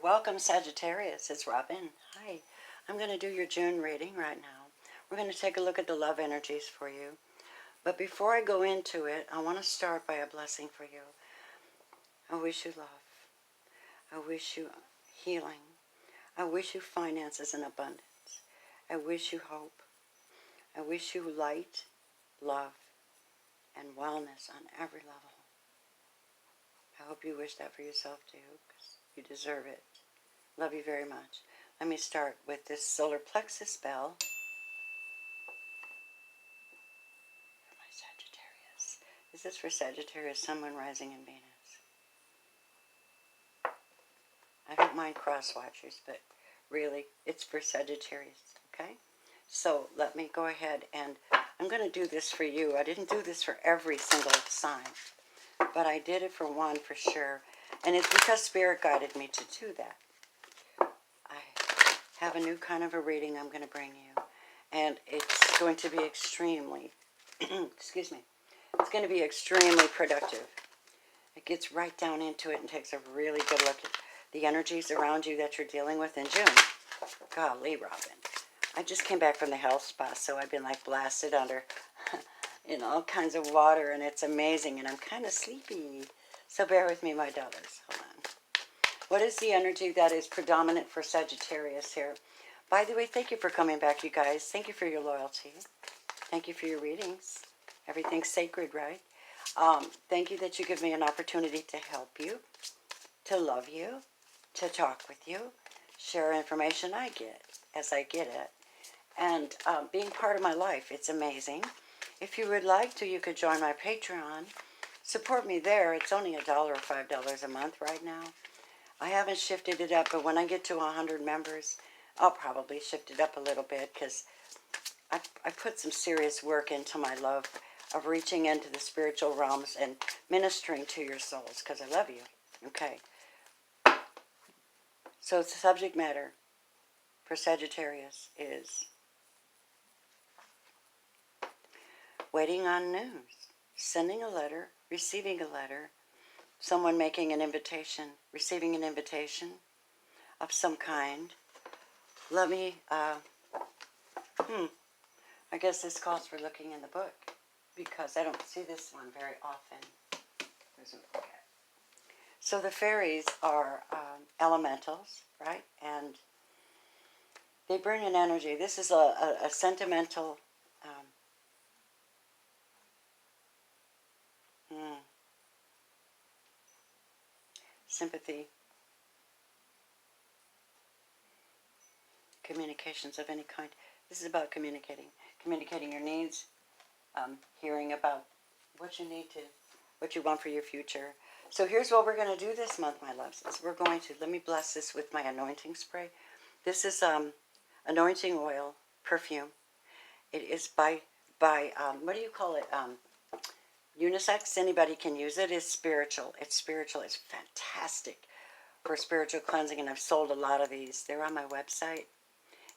Welcome, Sagittarius. It's Robin. Hi. I'm going to do your June reading right now. We're going to take a look at the love energies for you. But before I go into it, I want to start by a blessing for you. I wish you love. I wish you healing. I wish you finances and abundance. I wish you hope. I wish you light, love, and wellness on every level. I hope you wish that for yourself too, because you deserve it. Love you very much. Let me start with this solar plexus spell for my Sagittarius. This is for Sagittarius, Sun, Moon, Rising, and Venus. I don't mind cross watchers, but really, it's for Sagittarius, okay? So let me go ahead and I'm going to do this for you. I didn't do this for every single sign, but I did it for one for sure. And it's because Spirit guided me to do that. I have a new kind of a reading I'm going to bring you. And it's going to be extremely, excuse me, it's going to be extremely productive. It gets right down into it and takes a really good look at the energies around you that you're dealing with in June. Golly, Robin. I just came back from the health spa, so I've been like blasted under in all kinds of water, and it's amazing, and I'm kind of sleepy. So bear with me, my dollars. Hold on. What is the energy that is predominant for Sagittarius here? By the way, thank you for coming back, you guys. Thank you for your loyalty. Thank you for your readings. Everything's sacred, right? Thank you that you give me an opportunity to help you, to love you, to talk with you, share information I get as I get it, and being part of my life. It's amazing. If you would like to, you could join my Patreon. Support me there. It's only $1 or $5 a month right now. I haven't shifted it up, but when I get to 100 members, I'll probably shift it up a little bit, because I put some serious work into my love of reaching into the spiritual realms and ministering to your souls, because I love you. Okay. So the subject matter for Sagittarius is waiting on news, sending a letter, receiving a letter, someone making an invitation, receiving an invitation of some kind. Let me, I guess this calls for looking in the book, because I don't see this one very often. So the fairies are elementals, right? And they bring an energy. This is a sentimental sympathy, communications of any kind. This is about communicating your needs, hearing about what you need to, what you want for your future. So here's what we're going to do this month, my loves. Is we're going to, let me bless this with my anointing spray. This is anointing oil, perfume. It is by what do you call it? Unisex. Anybody can use it. It's spiritual. It's spiritual. It's fantastic for spiritual cleansing, and I've sold a lot of these. They're on my website.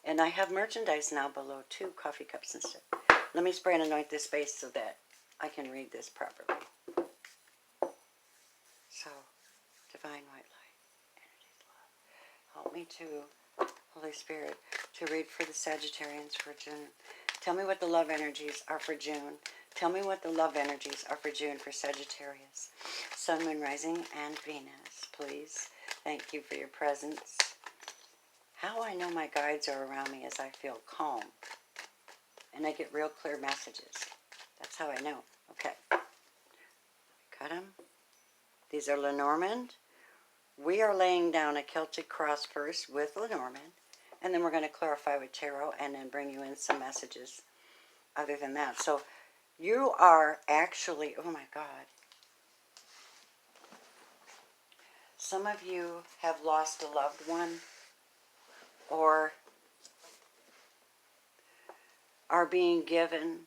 And I have merchandise now below too, coffee cups and stuff. Let me spray and anoint this space so that I can read this properly. So, divine white light, energies, love. Help me to, Holy Spirit, to read for the Sagittarians for June. Tell me what the love energies are for June. Tell me what the love energies are for June for Sagittarius. Sun, Moon, Rising, and Venus, please. Thank you for your presence. How I know my guides are around me is I feel calm. And I get real clear messages. That's how I know. Okay. Cut them. These are Lenormand. We are laying down a Celtic cross first with Lenormand. And then we're going to clarify with tarot and then bring you in some messages other than that. So you are actually, oh my God. Some of you have lost a loved one or are being given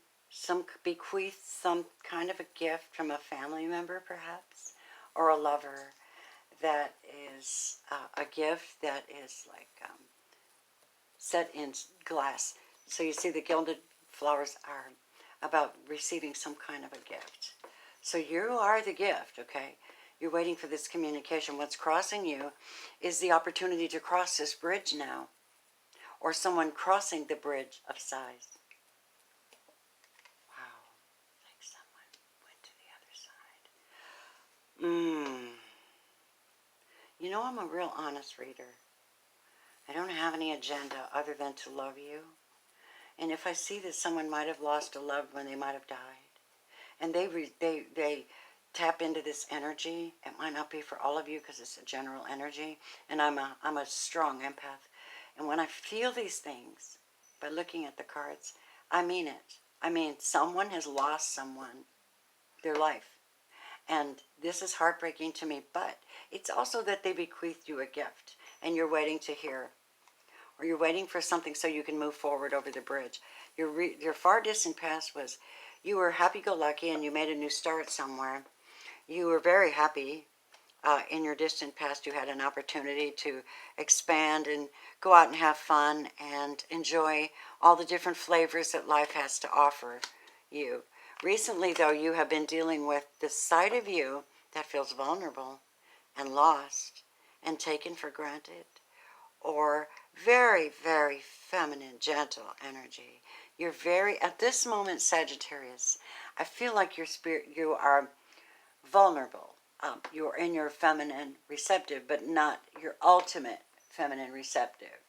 bequeathed some kind of a gift from a family member perhaps, or a lover that is a gift that is like set in glass. So you see the gilded flowers are about receiving some kind of a gift. So you are the gift, okay? You're waiting for this communication. What's crossing you is the opportunity to cross this bridge now, or someone crossing the bridge of sighs. Wow, like someone went to the other side. You know, I'm a real honest reader. I don't have any agenda other than to love you. And if I see that someone might have lost a loved one, they might have died, and they tap into this energy, it might not be for all of you because it's a general energy, and I'm a strong empath. And when I feel these things, by looking at the cards, I mean it. I mean, someone has lost someone, their life. And this is heartbreaking to me, but it's also that they bequeathed you a gift, and you're waiting to hear. Or you're waiting for something so you can move forward over the bridge. Your far distant past was, you were happy-go-lucky and you made a new start somewhere. You were very happy. In your distant past, you had an opportunity to expand and go out and have fun and enjoy all the different flavors that life has to offer you. Recently, though, you have been dealing with the side of you that feels vulnerable and lost and taken for granted, or very, very feminine, gentle energy. You're very, at this moment, Sagittarius, I feel like you are vulnerable. You're in your feminine receptive, but not your ultimate feminine receptive.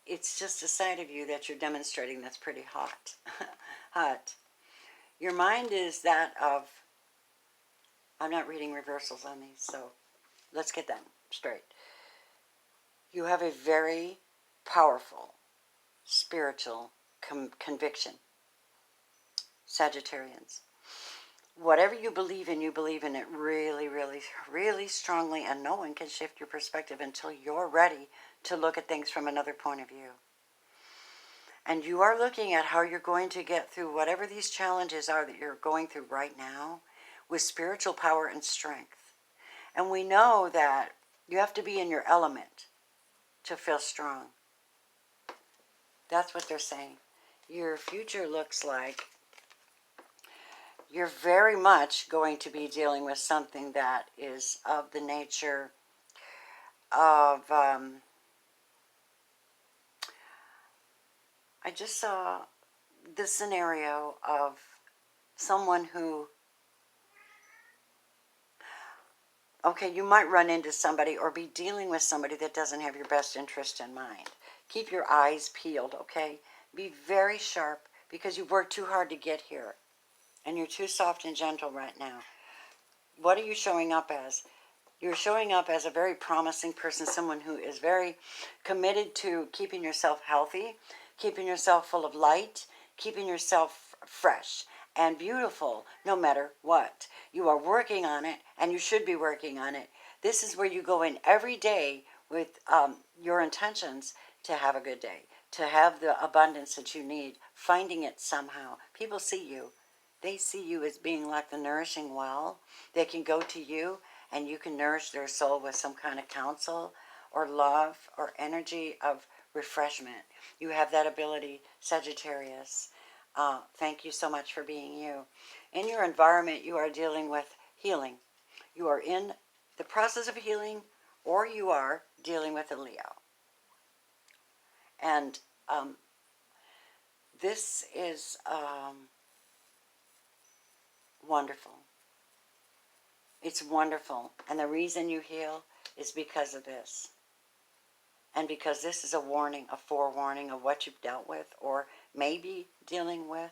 It's just a side of you that you're demonstrating that's pretty hot. Hot. Your mind is that of, I'm not reading reversals on these, so let's get them straight. You have a very powerful spiritual conviction, Sagittarians. Whatever you believe in it really, really, really strongly, and no one can shift your perspective until you're ready to look at things from another point of view. And you are looking at how you're going to get through whatever these challenges are that you're going through right now with spiritual power and strength. And we know that you have to be in your element to feel strong. That's what they're saying. Your future looks like you're very much going to be dealing with something that is of the nature of, I just saw this scenario of someone who, okay, you might run into somebody or be dealing with somebody that doesn't have your best interest in mind. Keep your eyes peeled, okay? Be very sharp, because you've worked too hard to get here. And you're too soft and gentle right now. What are you showing up as? You're showing up as a very promising person, someone who is very committed to keeping yourself healthy, keeping yourself full of light, keeping yourself fresh and beautiful no matter what. You are working on it, and you should be working on it. This is where you go in every day with your intentions to have a good day, to have the abundance that you need, finding it somehow. People see you. They see you as being like the nourishing well. They can go to you, and you can nourish their soul with some kind of counsel or love or energy of refreshment. You have that ability, Sagittarius. Thank you so much for being you. In your environment, you are dealing with healing. You are in the process of healing, or you are dealing with a Leo. And this is wonderful. It's wonderful. And the reason you heal is because of this. And because this is a warning, a forewarning of what you've dealt with, or maybe dealing with.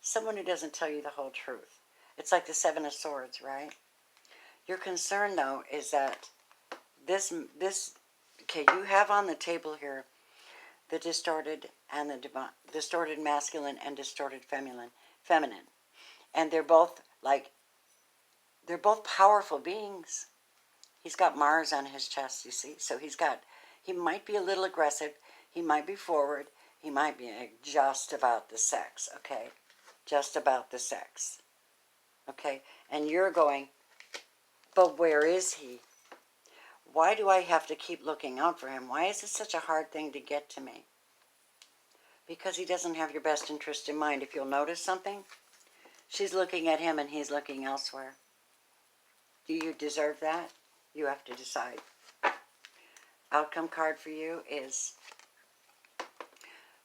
Someone who doesn't tell you the whole truth. It's like the Seven of Swords, right? Your concern, though, is that this, okay, you have on the table here the distorted and the distorted masculine and distorted feminine. And they're both powerful beings. He's got Mars on his chest, you see. So he might be a little aggressive. He might be forward. He might be just about the sex, okay? Just about the sex, okay? And you're going, but where is he? Why do I have to keep looking out for him? Why is it such a hard thing to get to me? Because he doesn't have your best interest in mind. If you'll notice something, she's looking at him and he's looking elsewhere. Do you deserve that? You have to decide. Outcome card for you is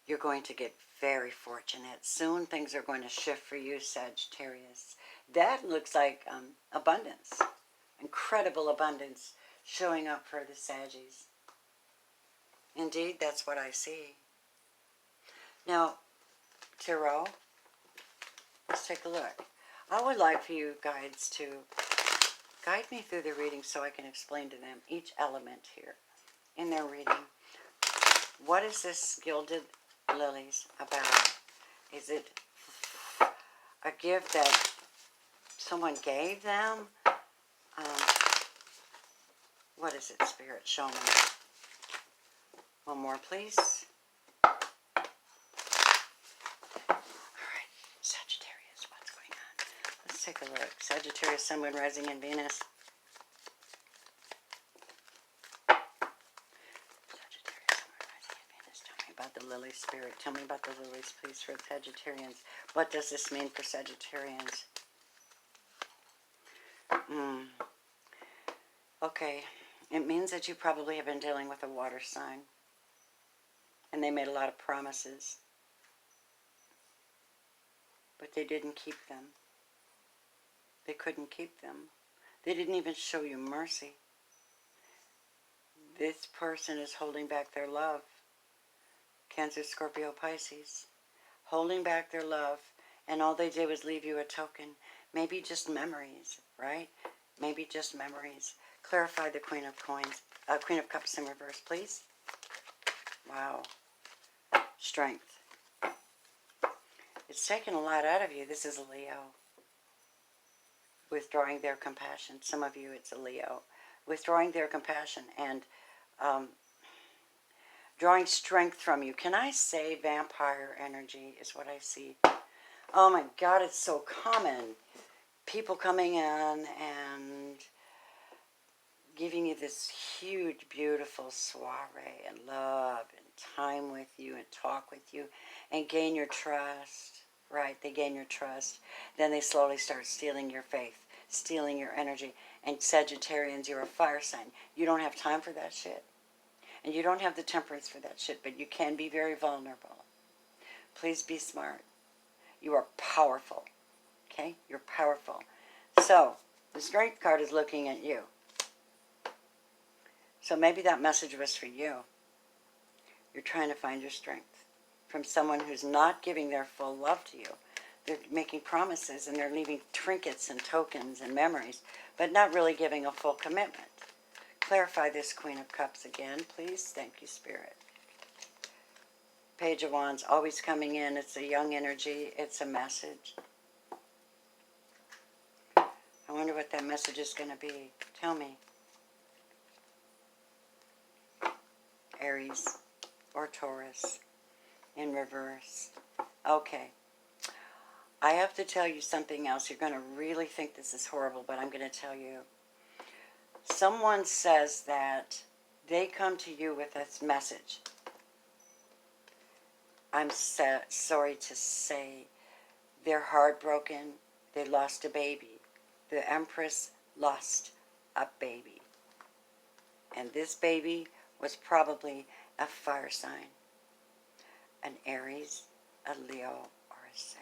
you're going to get very fortunate. Soon things are going to shift for you, Sagittarius. That looks like abundance. Incredible abundance showing up for the Saggies. Indeed, that's what I see. Now, Tarot, let's take a look. I would like for you guides to guide me through the reading so I can explain to them each element here in their reading. What is this Gilded Lilies about? Is it a gift that someone gave them? What is it, Spirit? Show me. One more, please. All right, Sagittarius, what's going on? Let's take a look. Sagittarius, Sun, Moon, Rising, and Venus. Sagittarius, Sun, Moon, Rising, and Venus. Tell me about the lily, Spirit. Tell me about the lilies, please, for Sagittarians. What does this mean for Sagittarians? Okay, it means that you probably have been dealing with a water sign. And they made a lot of promises. But they didn't keep them. They couldn't keep them. They didn't even show you mercy. This person is holding back their love. Cancer, Scorpio, Pisces. Holding back their love. And all they did was leave you a token. Maybe just memories, right? Maybe just memories. Clarify the Queen of Coins. Queen of Cups in reverse, please. Wow. Strength. It's taken a lot out of you. This is a Leo. Withdrawing their compassion. Some of you, it's a Leo. Withdrawing their compassion and drawing strength from you. Can I say vampire energy is what I see? Oh my God, it's so common. People coming in and giving you this huge, beautiful soiree and love and time with you and talk with you and gain your trust, right? They gain your trust. Then they slowly start stealing your faith, stealing your energy. And Sagittarians, you're a fire sign. You don't have time for that shit. And you don't have the temperance for that shit, but you can be very vulnerable. Please be smart. You are powerful, okay? You're powerful. So, the Strength card is looking at you. So maybe that message was for you. You're trying to find your strength from someone who's not giving their full love to you. They're making promises and they're leaving trinkets and tokens and memories, but not really giving a full commitment. Clarify this Queen of Cups again, please. Thank you, Spirit. Page of Wands, always coming in. It's a young energy. It's a message. I wonder what that message is going to be. Tell me. Aries or Taurus in reverse. Okay. I have to tell you something else. You're going to really think this is horrible, but I'm going to tell you. Someone says that they come to you with this message. I'm sorry to say they're heartbroken. They lost a baby. The Empress lost a baby. And this baby was probably a fire sign. An Aries, a Leo, or a Sag.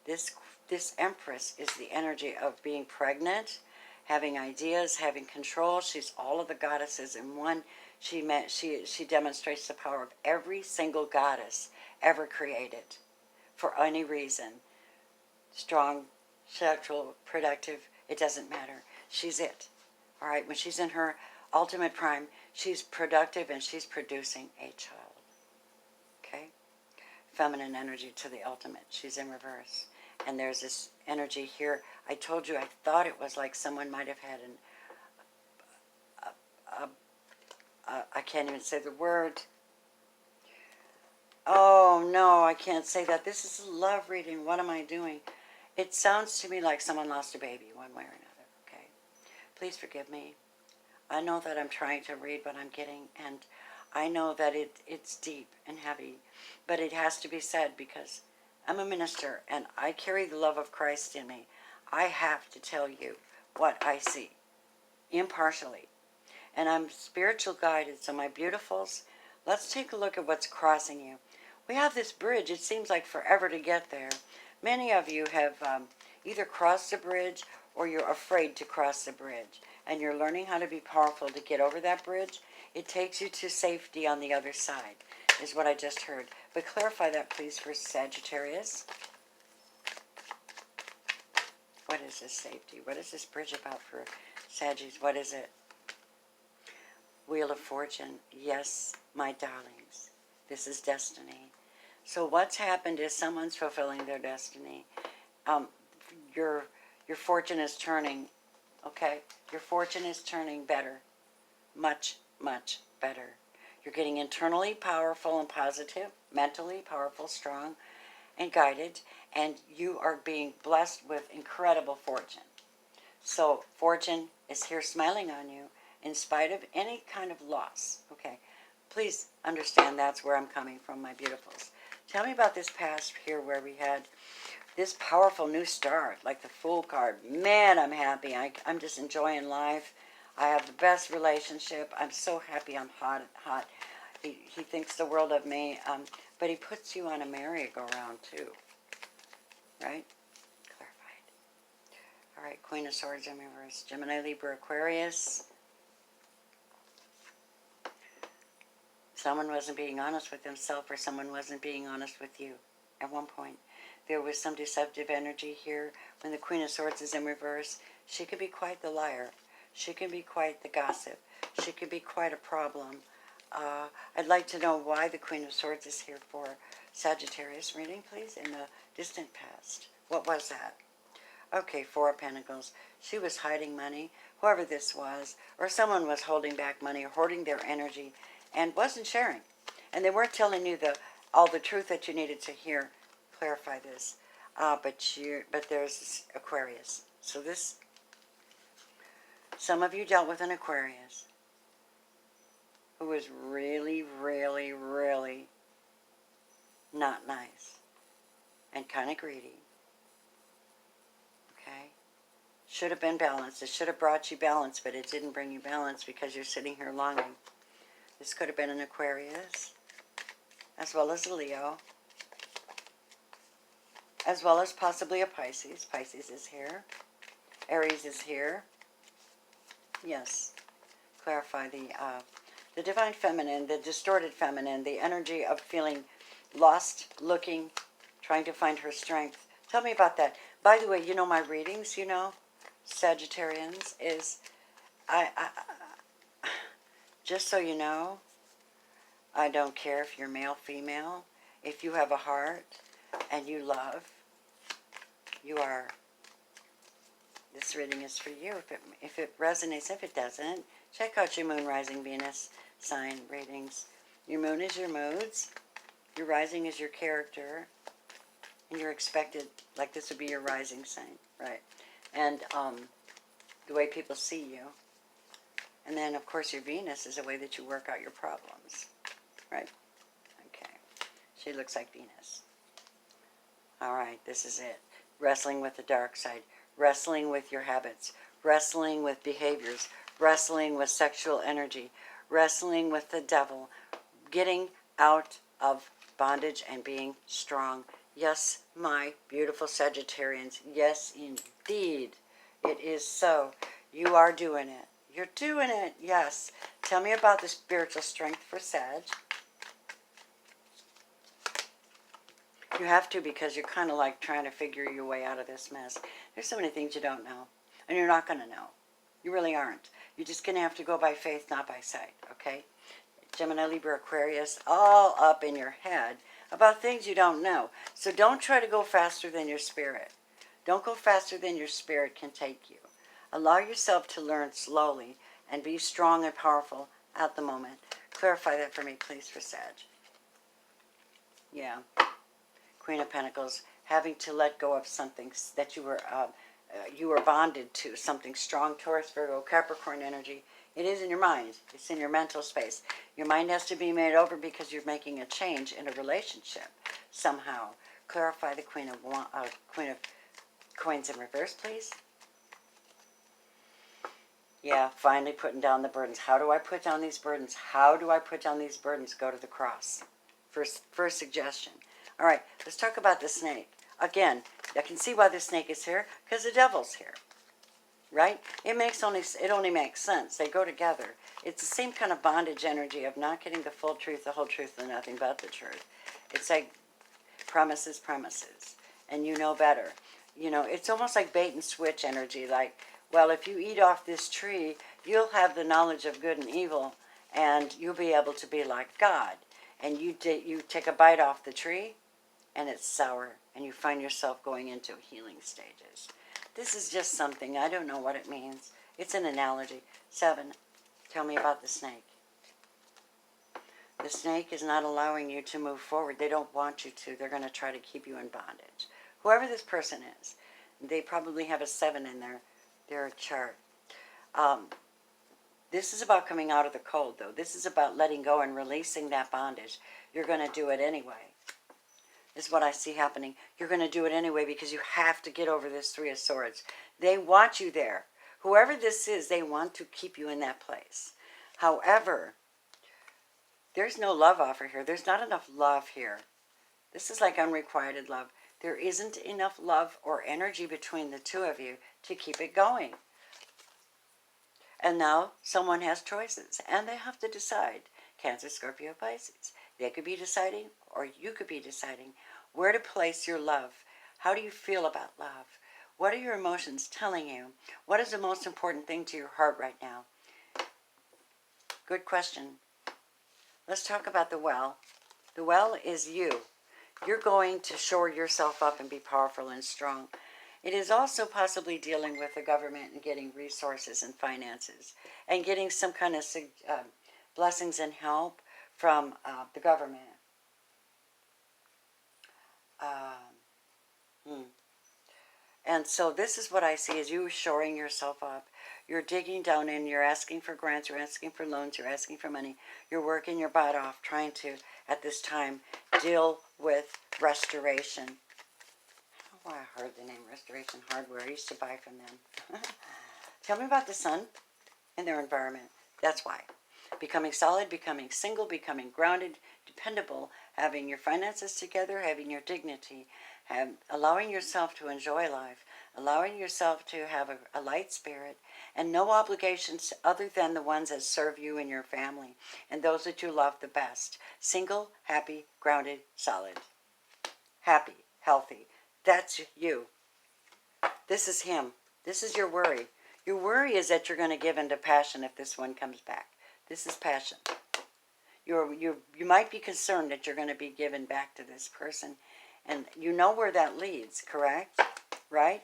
This Empress is the energy of being pregnant, having ideas, having control. She's all of the goddesses in one. She demonstrates the power of every single goddess ever created for any reason. Strong, sexual, productive, it doesn't matter. She's it. All right, when she's in her ultimate prime, she's productive and she's producing a child. Okay? Feminine energy to the ultimate. She's in reverse. And there's this energy here. I told you I thought it was like someone might have had I can't even say the word. Oh, no, I can't say that. This is a love reading. What am I doing? It sounds to me like someone lost a baby one way or another, okay? Please forgive me. I know that I'm trying to read what I'm getting, and I know that it's deep and heavy, but it has to be said because I'm a minister, and I carry the love of Christ in me. I have to tell you what I see, impartially. And I'm spiritual guided, so my beautifuls, let's take a look at what's crossing you. We have this bridge. It seems like forever to get there. Many of you have either crossed the bridge or you're afraid to cross the bridge. And you're learning how to be powerful to get over that bridge. It takes you to safety on the other side, is what I just heard. But clarify that, please, for Sagittarius. What is this safety? What is this bridge about for Saggies? What is it? Wheel of Fortune. Yes, my darlings. This is destiny. So what's happened is someone's fulfilling their destiny. Your fortune is turning, okay? Your fortune is turning better. Much, much better. You're getting internally powerful and positive, mentally powerful, strong, and guided, and you are being blessed with incredible fortune. So fortune is here smiling on you in spite of any kind of loss. Okay, please understand that's where I'm coming from, my beautifuls. Tell me about this past here where we had this powerful new start, like the Fool card. Man, I'm happy. I'm just enjoying life. I have the best relationship. I'm so happy. I'm hot. He thinks the world of me, but he puts you on a merry-go-round too, right? Clarified. All right, Queen of Swords in reverse. Gemini, Libra, Aquarius. Someone wasn't being honest with himself, or someone wasn't being honest with you at one point. There was some deceptive energy here. When the Queen of Swords is in reverse, she can be quite the liar. She can be quite the gossip. She can be quite a problem. I'd like to know why the Queen of Swords is here for Sagittarius reading, please, in the distant past. What was that? Okay, Four of Pentacles. She was hiding money, whoever this was, or someone was holding back money or hoarding their energy and wasn't sharing. And they weren't telling you all the truth that you needed to hear. Clarify this. But there's this Aquarius. So some of you dealt with an Aquarius who was really, really, really not nice and kind of greedy. Okay? Should have been balanced. It should have brought you balance, but it didn't bring you balance because you're sitting here longing. This could have been an Aquarius, as well as a Leo, as well as possibly a Pisces. Pisces is here. Aries is here. Yes. Clarify the divine feminine, the distorted feminine, the energy of feeling lost, looking, trying to find her strength. Tell me about that. By the way, you know my readings, Sagittarians, is, just so you know, I don't care if you're male, female. If you have a heart and you love, this reading is for you. If it resonates, if it doesn't, check out your moon, rising, Venus sign readings. Your moon is your moods. Your rising is your character. And you're expected, like this would be your rising sign, right? And the way people see you. And then, of course, your Venus is the way that you work out your problems, right? Okay. She looks like Venus. All right, this is it. Wrestling with the dark side. Wrestling with your habits. Wrestling with behaviors. Wrestling with sexual energy. Wrestling with the devil. Getting out of bondage and being strong. Yes, my beautiful Sagittarians. Yes, indeed. It is so. You are doing it. You're doing it. Yes. Tell me about the spiritual strength for Sag. You have to, because you're kind of like trying to figure your way out of this mess. There's so many things you don't know. And you're not going to know. You really aren't. You're just going to have to go by faith, not by sight. Okay? Gemini, Libra, Aquarius, all up in your head about things you don't know. So don't try to go faster than your spirit. Don't go faster than your spirit can take you. Allow yourself to learn slowly and be strong and powerful at the moment. Clarify that for me, please, for Sag. Yeah. Queen of Pentacles, having to let go of something that you were bonded to, something strong. Taurus, Virgo, Capricorn energy. It is in your mind. It's in your mental space. Your mind has to be made over because you're making a change in a relationship somehow. Clarify the Queen of Coins in reverse, please. Yeah, finally putting down the burdens. How do I put down these burdens? How do I put down these burdens? Go to the cross. First suggestion. All right, let's talk about the snake. Again, I can see why the snake is here, because the devil's here. Right? It only makes sense. They go together. It's the same kind of bondage energy of not getting the full truth, the whole truth, and nothing but the truth. It's like promises, and you know better. It's almost like bait and switch energy. Like, well, if you eat off this tree, you'll have the knowledge of good and evil, and you'll be able to be like God. And you take a bite off the tree, and it's sour, and you find yourself going into healing stages. This is just something, I don't know what it means. It's an analogy. 7, tell me about the snake. The snake is not allowing you to move forward. They don't want you to. They're going to try to keep you in bondage. Whoever this person is, they probably have a 7 in their chart. This is about coming out of the cold, though. This is about letting go and releasing that bondage. You're going to do it anyway. Is what I see happening. You're going to do it anyway because you have to get over this 3 of Swords. They want you there. Whoever this is, they want to keep you in that place. However, there's no love offer here. There's not enough love here. This is like unrequited love. There isn't enough love or energy between the two of you to keep it going. And now someone has choices, and they have to decide. Cancer, Scorpio, Pisces. They could be deciding, or you could be deciding, where to place your love. How do you feel about love? What are your emotions telling you? What is the most important thing to your heart right now? Good question. Let's talk about the well. The well is you. You're going to shore yourself up and be powerful and strong. It is also possibly dealing with the government and getting resources and finances and getting some kind of blessings and help from the government. And so this is what I see as you shoring yourself up. You're digging down in, you're asking for grants, you're asking for loans, you're asking for money. You're working your butt off trying to, at this time, deal with restoration. Oh, I heard the name Restoration Hardware. I used to buy from them. Tell me about the sun and their environment. That's why. Becoming solid, becoming single, becoming grounded, dependable, having your finances together, having your dignity, allowing yourself to enjoy life, allowing yourself to have a light spirit, and no obligations other than the ones that serve you and your family, and those that you love the best. Single, happy, grounded, solid. Happy, healthy. That's you. This is him. This is your worry. Your worry is that you're going to give into passion if this one comes back. This is passion. You might be concerned that you're going to be given back to this person. And you know where that leads, correct? Right?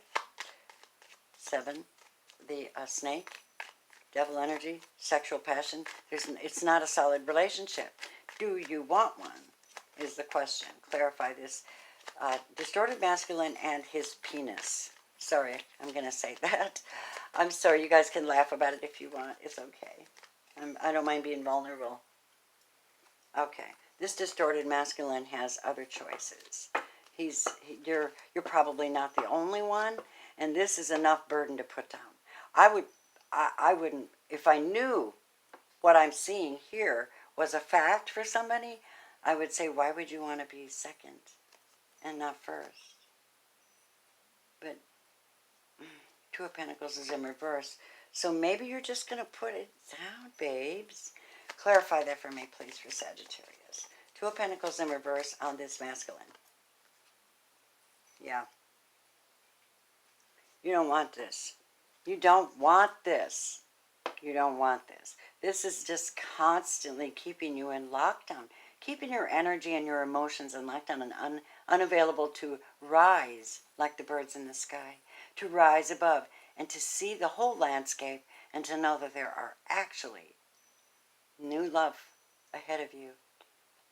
7, the snake, devil energy, sexual passion. It's not a solid relationship. Do you want one? Is the question. Clarify this. Distorted masculine and his penis. Sorry, I'm going to say that. I'm sorry, you guys can laugh about it if you want. It's okay. I don't mind being vulnerable. Okay, this distorted masculine has other choices. You're probably not the only one, and this is enough burden to put down. I wouldn't, if I knew what I'm seeing here was a fact for somebody, I would say, why would you want to be second and not first? But 2 of Pentacles is in reverse, so maybe you're just going to put it down, babes. Clarify that for me, please, for Sagittarius. 2 of Pentacles in reverse on this masculine. Yeah. You don't want this. You don't want this. You don't want this. This is just constantly keeping you in lockdown, keeping your energy and your emotions in lockdown and unavailable to rise like the birds in the sky, to rise above and to see the whole landscape and to know that there are actually new love ahead of you.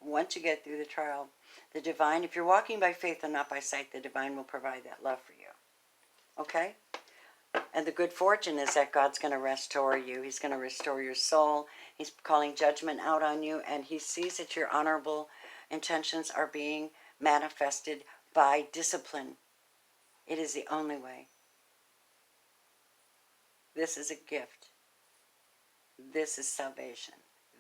Once you get through the trial, the divine, if you're walking by faith and not by sight, the divine will provide that love for you. Okay? And the good fortune is that God's going to restore you. He's going to restore your soul. He's calling judgment out on you, and he sees that your honorable intentions are being manifested by discipline. It is the only way. This is a gift. This is salvation.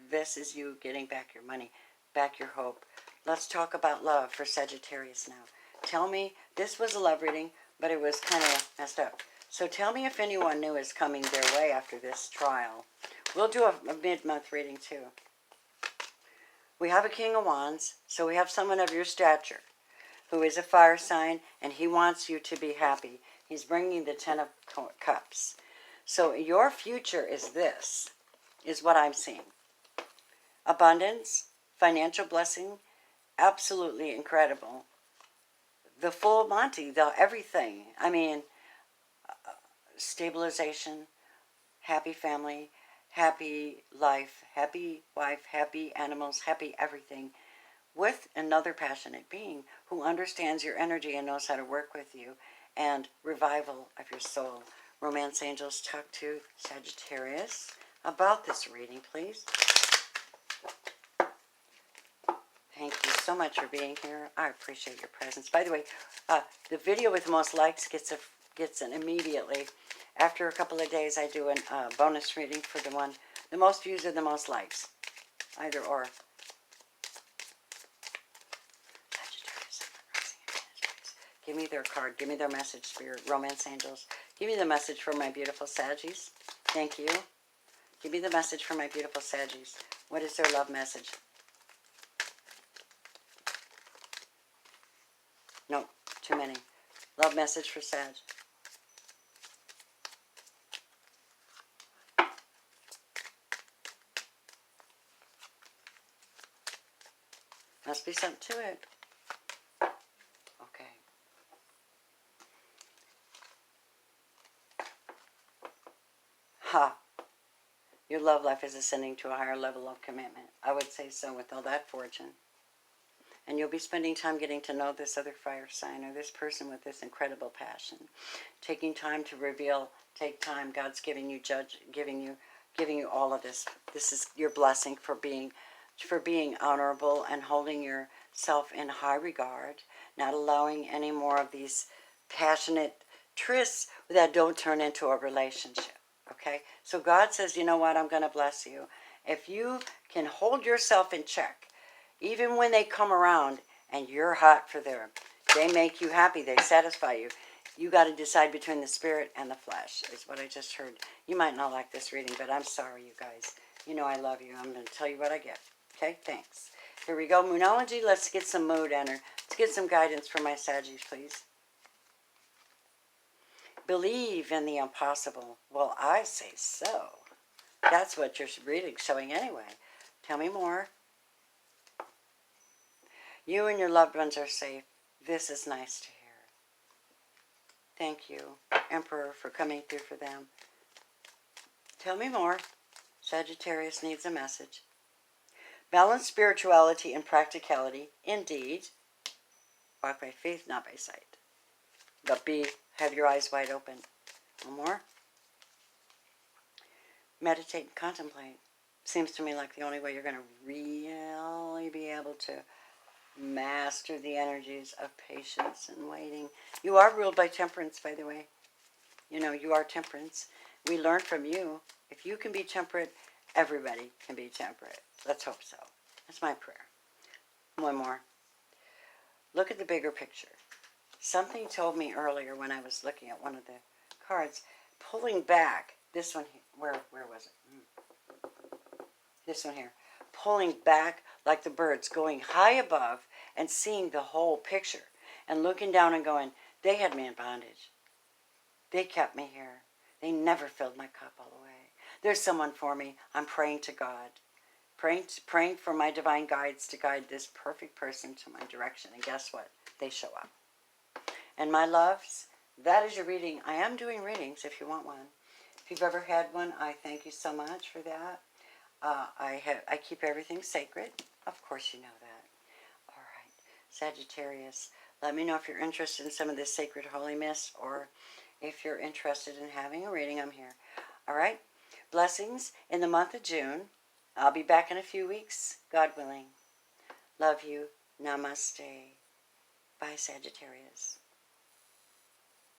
This is you getting back your money, back your hope. Let's talk about love for Sagittarius now. Tell me, this was a love reading, but it was kind of messed up. So tell me if anyone new is coming their way after this trial. We'll do a mid-month reading too. We have a King of Wands, so we have someone of your stature who is a fire sign, and he wants you to be happy. He's bringing the Ten of Cups. So your future is this, is what I'm seeing. Abundance, financial blessing, absolutely incredible. The full Monty, the everything. I mean, stabilization, happy family, happy life, happy wife, happy animals, happy everything, with another passionate being who understands your energy and knows how to work with you, and revival of your soul. Romance angels, talk to Sagittarius about this reading, please. Thank you so much for being here. I appreciate your presence. By the way, the video with the most likes gets an immediately. After a couple of days, I do a bonus reading for the one. The most views are the most likes. Either or. Give me their card. Give me their message, Spirit. Romance angels. Give me the message for my beautiful Saggies. Thank you. Give me the message for my beautiful Saggies. What is their love message? No, too many. Love message for Sag. Must be something to it. Okay. Ha. Your love life is ascending to a higher level of commitment. I would say so, with all that fortune. And you'll be spending time getting to know this other fire sign, or this person with this incredible passion. Taking time to reveal, take time. God's giving you giving you all of this. This is your blessing for being honorable and holding yourself in high regard, not allowing any more of these passionate trysts that don't turn into a relationship. Okay? So God says, you know what, I'm going to bless you. If you can hold yourself in check, even when they come around and you're hot for them, they make you happy, they satisfy you. You got to decide between the spirit and the flesh, is what I just heard. You might not like this reading, but I'm sorry, you guys. You know I love you. I'm going to tell you what I get. Okay, thanks. Here we go. Moonology, let's get some mood enter. Let's get some guidance for my Saggies, please. Believe in the impossible. Well, I say so. That's what your reading's showing anyway. Tell me more. You and your loved ones are safe. This is nice to hear. Thank you, Emperor, for coming through for them. Tell me more. Sagittarius needs a message. Balance spirituality and practicality. Indeed. Walk by faith, not by sight. But have your eyes wide open. One more. Meditate and contemplate. Seems to me like the only way you're going to really be able to master the energies of patience and waiting. You are ruled by temperance, by the way. You know, you are temperance. We learn from you. If you can be temperate, everybody can be temperate. Let's hope so. That's my prayer. One more. Look at the bigger picture. Something told me earlier when I was looking at one of the cards, pulling back, this one here, where was it? This one here. Pulling back like the birds, going high above and seeing the whole picture, and looking down and going, they had me in bondage. They kept me here. They never filled my cup all the way. There's someone for me. I'm praying to God. Praying for my divine guides to guide this perfect person to my direction. And guess what? They show up. And my loves, that is your reading. I am doing readings if you want one. If you've ever had one, I thank you so much for that. I keep everything sacred. Of course you know that. All right. Sagittarius, let me know if you're interested in some of this sacred holy mist, or if you're interested in having a reading. I'm here. All right. Blessings in the month of June. I'll be back in a few weeks, God willing. Love you. Namaste. Bye, Sagittarius.